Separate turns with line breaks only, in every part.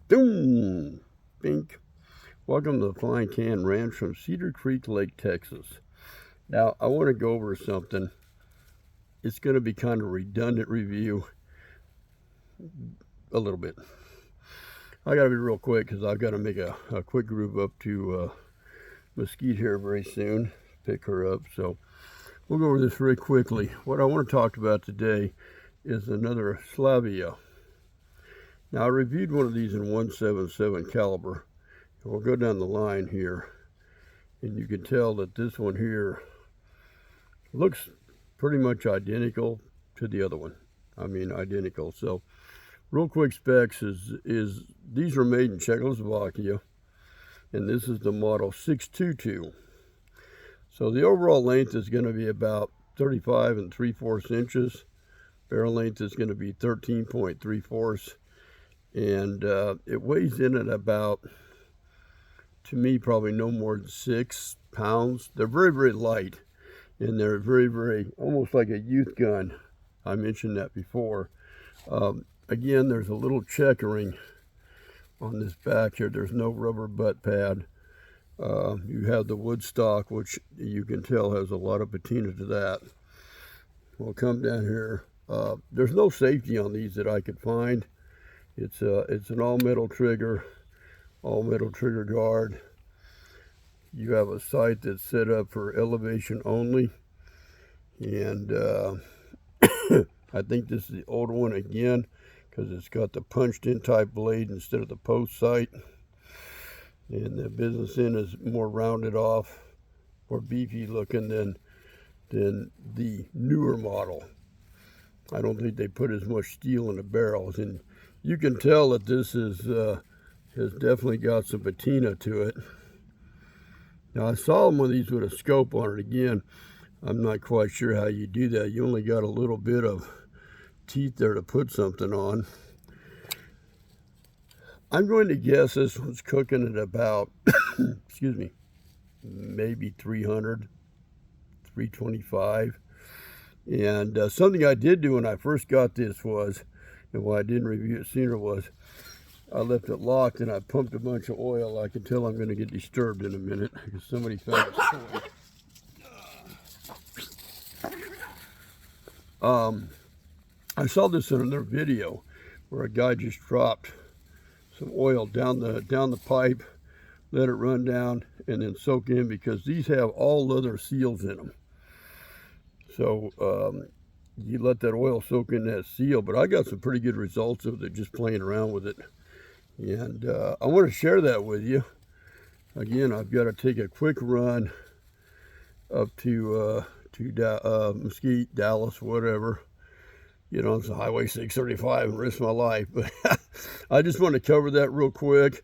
Boom! Bink. Welcome to the Flying Can Ranch from Cedar Creek Lake, Texas. Now, I want to go over something. It's going to be kind of a redundant review a little bit. I got to be real quick because I've got to make a quick groove up to Mesquite here very soon, pick her up. So we'll go over this very quickly. What I want to talk about today is another Slavia. Now, I reviewed one of these in 177 caliber. We'll go down the line here, and you can tell that this one here looks pretty much identical to the other one. I mean, identical. So, real quick specs is these were made in Czechoslovakia, and this is the model 622. So the overall length is going to be about 35 3/4 inches. Barrel length is going to be 13.3/4, and it weighs in at about, to me, probably no more than 6 pounds. They're very, very light, and they're very, very, almost like a youth gun. I mentioned that before. Again, there's a little checkering on this back here. There's no rubber butt pad. You have the wood stock, which you can tell has a lot of patina to that. We'll come down here. There's no safety on these that I could find. It's an all-metal trigger, all-metal trigger guard. You have a sight that's set up for elevation only, and I think this is the older one again, because it's got the punched-in type blade instead of the post sight, and the business end is more rounded off, more beefy looking than the newer model. I don't think they put as much steel in the barrels, and you can tell that this is has definitely got some patina to it. Now, I saw one of these with a scope on it. Again, I'm not quite sure how you do that. You only got a little bit of teeth there to put something on. I'm going to guess this one's cooking at about, excuse me, maybe 300, 325. And something I did do when I first got this was, and why I didn't review it sooner, was I left it locked and I pumped a bunch of oil. I can tell I'm going to get disturbed in a minute because somebody found a toy. I saw this in another video where a guy just dropped some oil down the pipe, let it run down, and then soak in, because these have all leather seals in them. So you let that oil soak in that seal, but I got some pretty good results of it just playing around with it. And I want to share that with you. Again, I've got to take a quick run up to Mesquite, Dallas, whatever. You know, it's a Highway 635 and risk my life. But I just want to cover that real quick.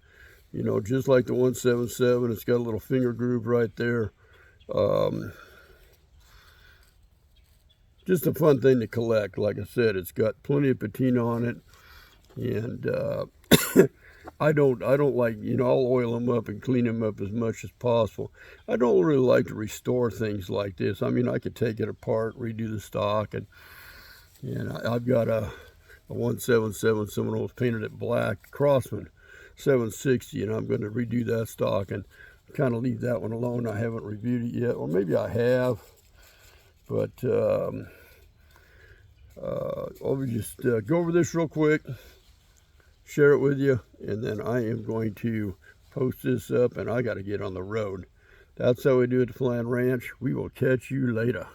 You know, just like the 177, it's got a little finger groove right there. Just a fun thing to collect. Like I said, it's got plenty of patina on it, and I don't like, you know, I'll oil them up and clean them up as much as possible. I don't really like to restore things like this. I mean, I could take it apart, redo the stock, and I've got a 177, someone else painted it black, Crossman 760, and I'm going to redo that stock and kind of leave that one alone. I haven't reviewed it yet, or maybe I have. But I'll just go over this real quick, share it with you, and then I am going to post this up, and I got to get on the road. That's how we do it at the Flying Ranch. We will catch you later.